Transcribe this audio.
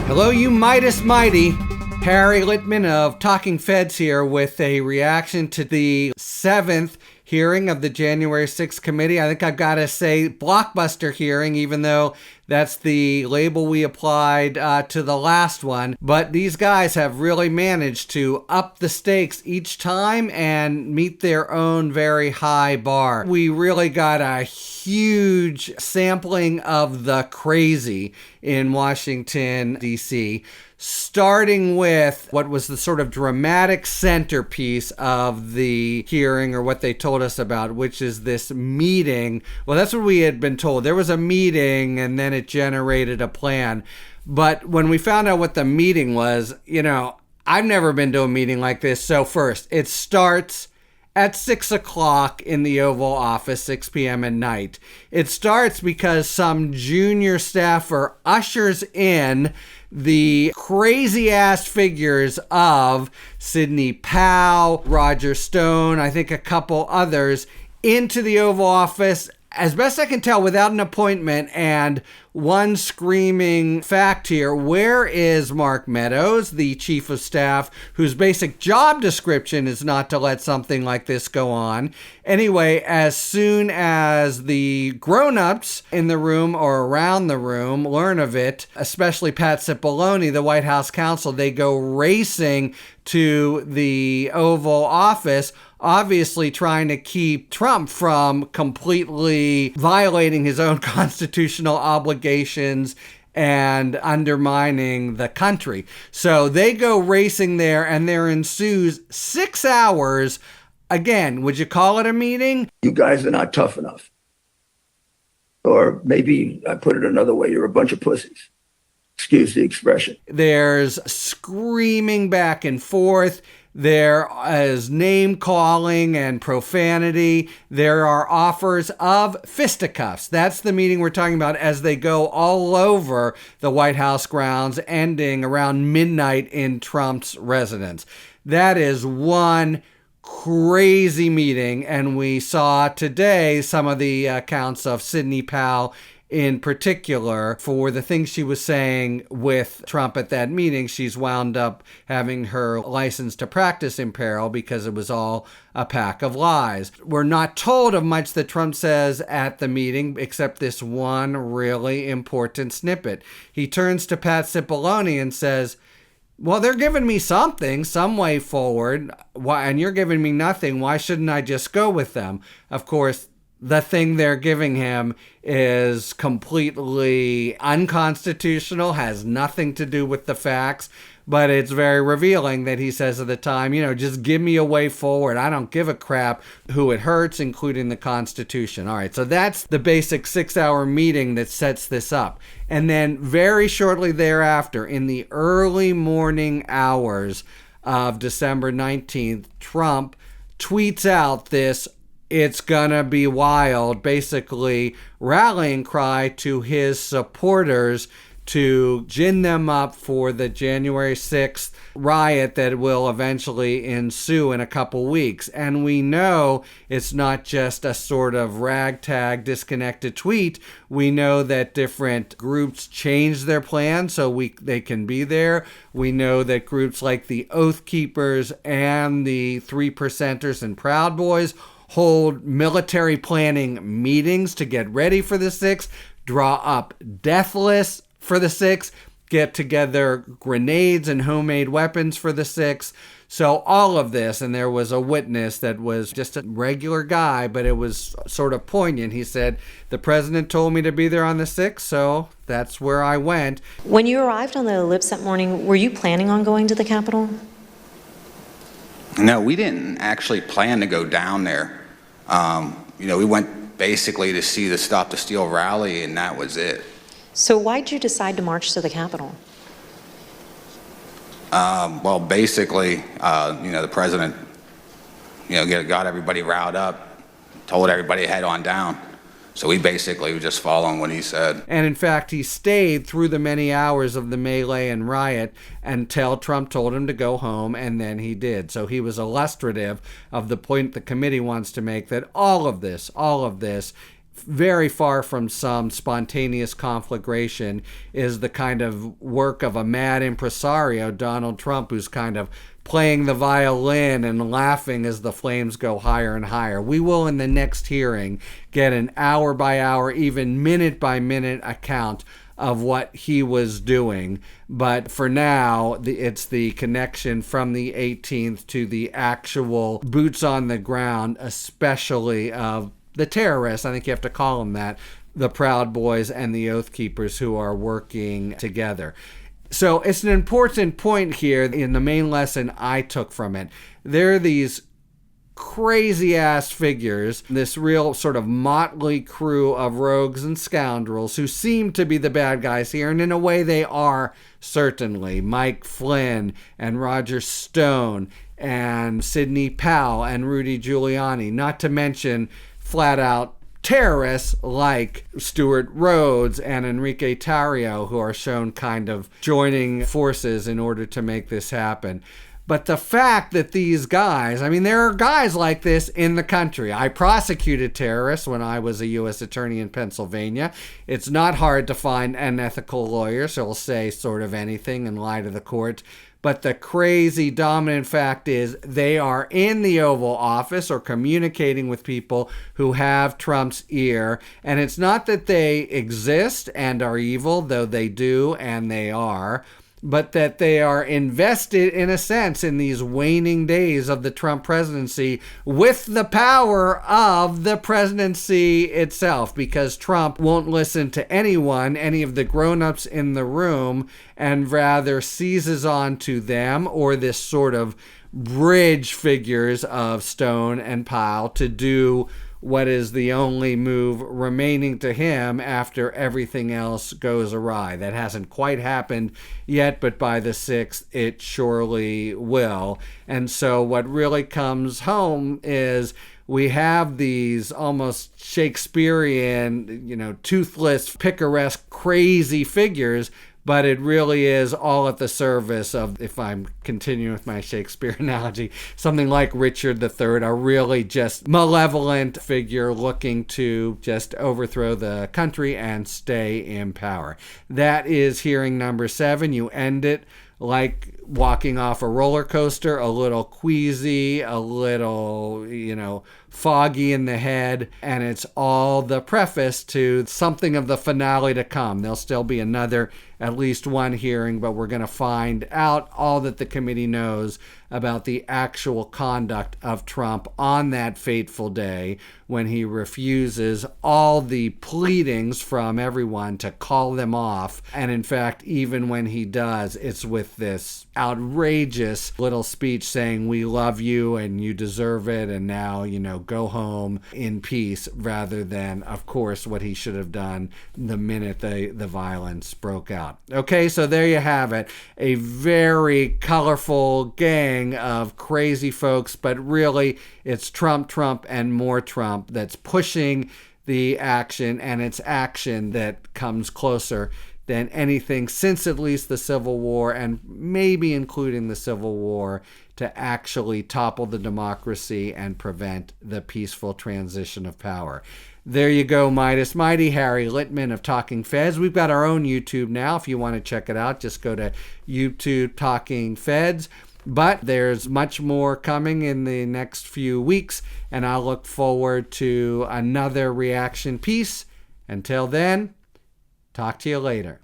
Hello, you Midas Mighty. Harry Litman of Talking Feds here with a reaction to the 7th hearing of the January 6th committee. I think I've got to say blockbuster hearing, even though that's the label we applied to the last one. But these guys have really managed to up the stakes each time and meet their own very high bar. We really got a huge sampling of the crazy in Washington, D.C., starting with what was the sort of dramatic centerpiece of the hearing, or what they told us about, which is this meeting. Well, that's what we had been told. There was a meeting and then it generated a plan. But when we found out what the meeting was, I've never been to a meeting like this. So first, it starts at 6 o'clock in the Oval Office, 6 p.m. at night. It starts because some junior staffer ushers in the crazy-ass figures of Sidney Powell, Roger Stone, I think a couple others, into the Oval Office, as best I can tell, without an appointment. And one screaming fact here: where is Mark Meadows, the chief of staff, whose basic job description is not to let something like this go on? Anyway, as soon as the grown-ups in the room or around the room learn of it, especially Pat Cipollone, the White House counsel, they go racing to the Oval Office, obviously trying to keep Trump from completely violating his own constitutional obligations and undermining the country. So they go racing there, and there ensues 6 hours. Again, would you call it a meeting? You guys are not tough enough. Or maybe I put it another way, you're a bunch of pussies. Excuse the expression. There's screaming back and forth. There is name-calling and profanity. There are offers of fisticuffs. That's the meeting we're talking about, as they go all over the White House grounds, ending around midnight in Trump's residence. That is one crazy meeting, and we saw today some of the accounts of Sidney Powell in particular for the things she was saying with Trump at that meeting. She's wound up having her license to practice in peril because it was all a pack of lies. We're not told of much that Trump says at the meeting, except this one really important snippet. He turns to Pat Cipollone and says, well, they're giving me something, some way forward, and you're giving me nothing. Why shouldn't I just go with them? Of course, the thing they're giving him is completely unconstitutional, has nothing to do with the facts, but it's very revealing that he says at the time, just give me a way forward. I don't give a crap who it hurts, including the Constitution. All right, so that's the basic 6-hour meeting that sets this up. And then very shortly thereafter, in the early morning hours of December 19th, Trump tweets out this "it's gonna be wild," basically rallying cry to his supporters to gin them up for the January 6th riot that will eventually ensue in a couple weeks. And we know it's not just a sort of ragtag, disconnected tweet. We know that different groups change their plans so they can be there. We know that groups like the Oath Keepers and the 3%ers and Proud Boys hold military planning meetings to get ready for the 6th, draw up death lists for the 6th, get together grenades and homemade weapons for the 6th. So all of this, and there was a witness that was just a regular guy, but it was sort of poignant. He said, the president told me to be there on the 6th, so that's where I went. When you arrived on the ellipse that morning, were you planning on going to the Capitol? No, we didn't actually plan to go down there. We went basically to see the Stop the Steal rally, and that was it. So why did you decide to march to the Capitol? Well, basically, the president, got everybody riled up, told everybody to head on down. So we basically were just following what he said. And in fact, he stayed through the many hours of the melee and riot until Trump told him to go home, and then he did. So he was illustrative of the point the committee wants to make, that all of this very far from some spontaneous conflagration, is the kind of work of a mad impresario, Donald Trump, who's kind of playing the violin and laughing as the flames go higher and higher. We will, in the next hearing, get an hour by hour, even minute by minute account of what he was doing. But for now, it's the connection from the 18th to the actual boots on the ground, especially of the terrorists, I think you have to call them that, the Proud Boys and the Oath Keepers who are working together. So it's an important point here in the main lesson I took from it. There are these crazy ass figures, this real sort of motley crew of rogues and scoundrels who seem to be the bad guys here, and in a way they are certainly. Mike Flynn and Roger Stone and Sidney Powell and Rudy Giuliani, not to mention flat out terrorists like Stuart Rhodes and Enrique Tarrio, who are shown kind of joining forces in order to make this happen. But the fact that these guys, I mean, there are guys like this in the country. I prosecuted terrorists when I was a U.S. attorney in Pennsylvania. It's not hard to find unethical lawyers who will say sort of anything and lie to the court. But the crazy dominant fact is they are in the Oval Office or communicating with people who have Trump's ear. And it's not that they exist and are evil, though they do and they are, but that they are invested, in a sense, in these waning days of the Trump presidency with the power of the presidency itself, because Trump won't listen to anyone, any of the grown-ups in the room, and rather seizes on to them or this sort of bridge figures of Stone and Powell to do what is the only move remaining to him after everything else goes awry. That hasn't quite happened yet, but by the 6th, it surely will. And so what really comes home is we have these almost Shakespearean, toothless, picaresque, crazy figures, but it really is all at the service of, if I'm continuing with my Shakespeare analogy, something like Richard III, a really just malevolent figure looking to just overthrow the country and stay in power. That is hearing number 7. You end it like walking off a roller coaster, a little queasy, a little, foggy in the head, and it's all the preface to something of the finale to come. There'll still be at least one hearing, but we're going to find out all that the committee knows about the actual conduct of Trump on that fateful day when he refuses all the pleadings from everyone to call them off. And in fact, even when he does, it's with this outrageous little speech saying, "We love you and you deserve it, and now, go home in peace," rather than, of course, what he should have done the minute the violence broke out. Okay, so there you have it. A very colorful gang of crazy folks, but really it's Trump, and more Trump that's pushing the action, and it's action that comes closer than anything since at least the Civil War, and maybe including the Civil War, to actually topple the democracy and prevent the peaceful transition of power. There you go, Midas Mighty, Harry Litman of Talking Feds. We've got our own YouTube now. If you want to check it out, just go to YouTube Talking Feds. But there's much more coming in the next few weeks, and I'll look forward to another reaction piece. Until then, talk to you later.